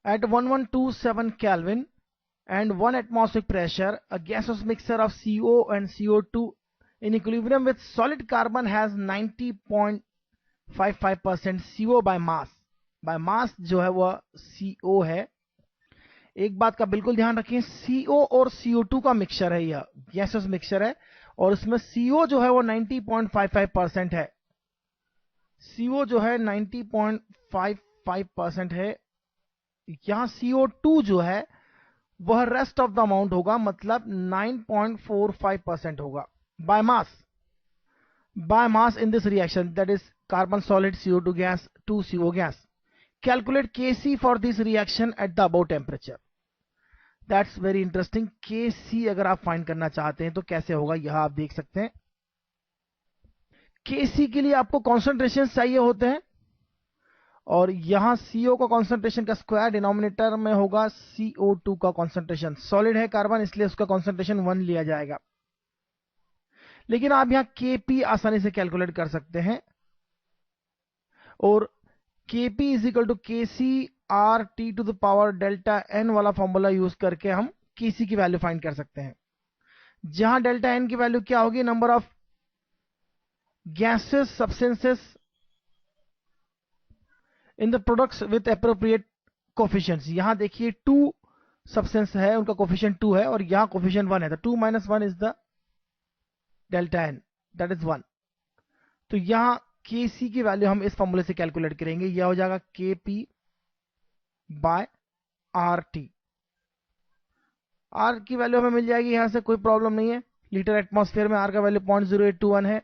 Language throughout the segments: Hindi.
At 1127 Kelvin and 1 atmospheric pressure, a gaseous mixture of CO and CO2 in equilibrium with solid carbon has 90.55% CO by mass. By mass जो है वह CO है. एक बात का बिल्कुल ध्यान रखें, CO और CO2 का मिक्सचर है, यह गैसेस मिक्सचर है और इसमें CO जो है वो 90.55% है. CO जो है 90.55% है. यहां CO2 जो है वह रेस्ट ऑफ द अमाउंट होगा, मतलब 9.45% होगा. By mass in this reaction, that is carbon solid, CO2 gas, 2 CO gas. Calculate Kc for this reaction at the above temperature. That's very interesting. Kc अगर आप फाइंड करना चाहते हैं तो कैसे होगा, यह आप देख सकते हैं. Kc के लिए आपको कॉन्सेंट्रेशन चाहिए होते हैं और यहां CO का कॉन्सेंट्रेशन का स्क्वायर डिनोमिनेटर में होगा CO2 का कॉन्सेंट्रेशन. सॉलिड है कार्बन, इसलिए उसका कॉन्सेंट्रेशन 1 लिया जाएगा. लेकिन आप यहां Kp आसानी से कैलकुलेट कर सकते हैं और Kp is equal to Kc RT to the power delta n वाला फॉर्मूला यूज करके हम Kc की वैल्यू फाइंड कर सकते हैं. जहां डेल्टा n की वैल्यू क्या होगी, number of gases substances in the products with appropriate coefficients. यहां देखिए 2 सब्सटेंस है, उनका कोफिशिएंट 2 है और यहां कोफिशिएंट 1 है, तो 2 - 1 is the delta n, that is 1. तो यहां Kc की वैल्यू हम इस फॉर्मूले से कैलकुलेट करेंगे. यह हो जाएगा Kp बाय RT. R की वैल्यू हमें मिल जाएगी, यहां से कोई प्रॉब्लम नहीं है. लीटर एटमॉस्फेयर में R का वैल्यू 0.0821 है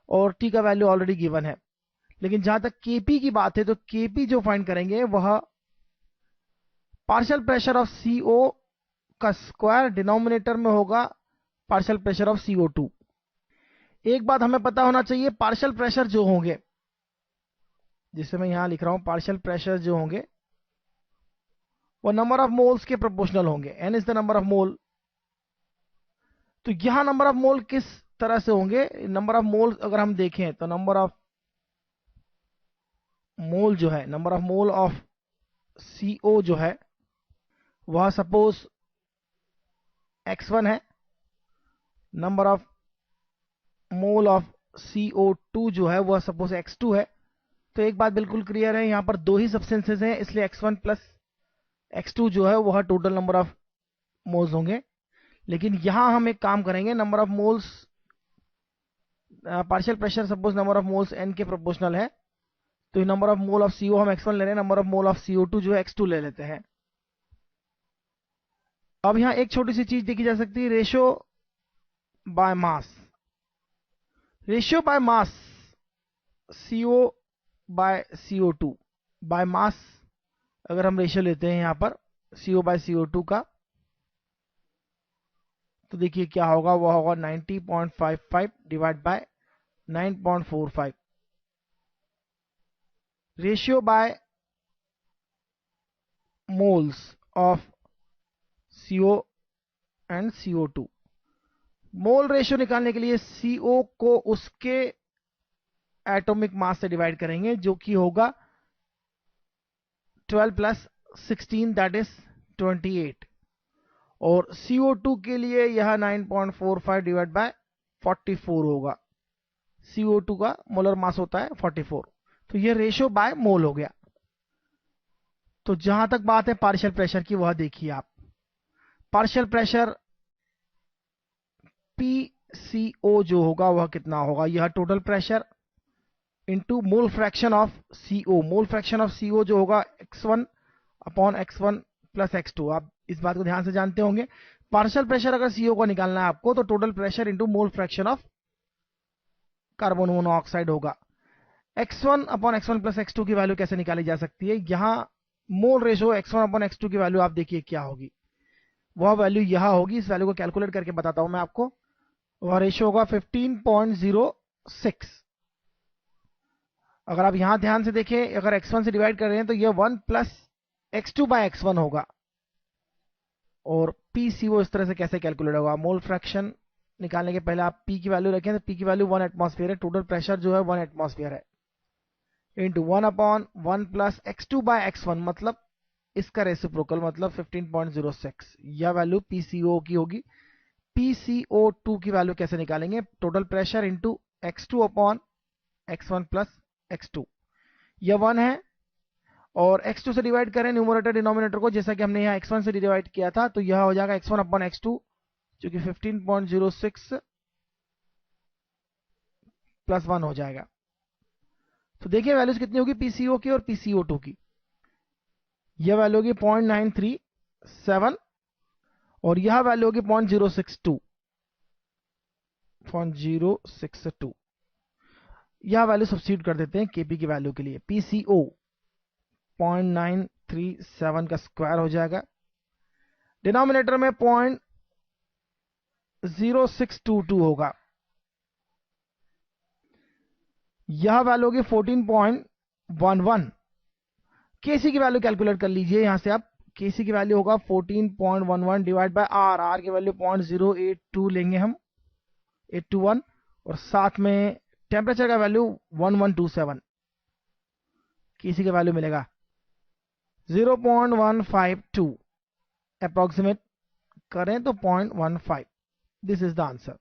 और T का वैल्यू ऑलरेडी गिवन है. लेकिन जहां तक Kp की बात है तो Kp जो फाइंड करेंगे वह पार्शियल प्रेशर ऑफ CO का स्क्वायर डिनोमिनेटर में होगा पार्शियल प्रेशर ऑफ CO2. एक बात हमें पता होना चाहिए, पार्शियल प्रेशर जो होंगे, जिसे मैं यहां लिख रहा हूं, पार्शियल प्रेशर जो होंगे वो नंबर ऑफ मोल्स के प्रोपोर्शनल होंगे. n is the number of mole. तो यहां नंबर ऑफ मोल किस तरह से होंगे, नंबर ऑफ मोल अगर हम देखें तो नंबर ऑफ मोल जो है, number of mole of CO जो है वह सपोज x1 है, number of mole of CO2 जो है वह सपोज x2 है. तो एक बात बिल्कुल क्लियर है, यहां पर 2 ही सब्सटेंसेस हैं, इसलिए x1 प्लस x2 जो है वह टोटल नंबर ऑफ मोल्स होंगे. लेकिन यहां हम एक काम करेंगे, number of moles, partial pressure suppose number of moles n के प्रोपोर्शनल है, तो number of mole of CO हम x1 ले रहे हैं, number of mole of CO2 जो है x2 ले लेते हैं. अब यहां एक छोटी सी चीज देखी जा सकती है, ratio by mass. Ratio by mass CO by CO2 by mass, अगर हम रेशियो लेते हैं यहां पर CO बाय CO2 का, तो देखिए क्या होगा, वह होगा 90.55 divide by 9.45. Ratio by moles of CO and CO2. Mole ratio निकालने के लिए CO को उसके एटॉमिक मास से डिवाइड करेंगे, जो कि होगा 12 प्लस 16, दैट इज 28. और CO2 के लिए यह 9.45 डिवाइड बाय 44 होगा. CO2 का मोलर मास होता है 44. तो यह रेशियो बाय मोल हो गया. तो जहां तक बात है पार्शियल प्रेशर की, वह देखिए आप. पार्शियल प्रेशर PCO जो होगा वह कितना होगा, यह total pressure into mole fraction of CO. Mole fraction of CO जो होगा x1 upon x1 plus x2. आप इस बात को ध्यान से जानते होंगे, पार्शियल प्रेशर अगर CO को निकालना है आपको तो total pressure into mole fraction of carbon monoxide होगा. x1 upon x1 plus x2 की वैल्यू कैसे निकाली जा सकती है, यहां mole ratio x1 upon x2 की वैल्यू आप देखिए क्या होगी, वह वैल्यू यहां होगी. इस वैल्यू को कैलकुलेट करके बताता हूं मैं आपको. वह रेशो होगा 15.06. अगर आप यहां ध्यान से देखें, अगर x1 से डिवाइड कर रहे हैं तो यह 1 प्लस x2 बाय x1 होगा. और PCO इस तरह से कैसे कैलकुलेट होगा, मोल फ्रैक्शन निकालने के पहले आप P की वैल्यू रखें, तो P की वैल्यू 1 एटमॉस्फेयर है, टोटल प्रेशर जो है 1 एटमॉस्फेयर है, into 1 upon 1 plus x2 bye x1, मतलब इसका रेसिप्रोकल मतलब 15.06, यह वैल्यू पीसीओ की होगी। पीसीओ2 की वैल्यू कैसे निकालेंगे? Total pressure into x2 upon x1 plus x2, यह 1 है, और x2 से डिवाइड करें न्यूमरेटर डिनोमिनेटर को, जैसा कि हमने यहाँ x1 से डिवाइड किया था, तो यह हो जाएगा x1 अपॉन x2 जो कि 15.06 प्लस 1 हो जाएगा। तो देखिए वैल्यूज कितनी होगी पीसीओ की और पीसीओ2 की। यह वैल्यू होगी 0.937 और यह वैल्यू होगी 0.062। यह वैल्यू सब्स्टिट्यूट कर देते हैं केपी की वैल्यू के लिए। पीसीओ 0.937 का स्क्वायर हो जाएगा, डिनोमिनेटर में 0.0622 होगा, यह वैल्यू होगी 14.11। केसी की वैल्यू कैलकुलेट कर लीजिए, यहां से आप केसी की वैल्यू होगा 14.11 डिवाइड बाय आर, आर की वैल्यू 0.082 लेंगे हम, 821, और साथ में टेम्परेचर का वैल्यू 1127, केसी का वैल्यू मिलेगा 0.152, अप्रोक्सीमेट करें तो 0.15। This is the answer.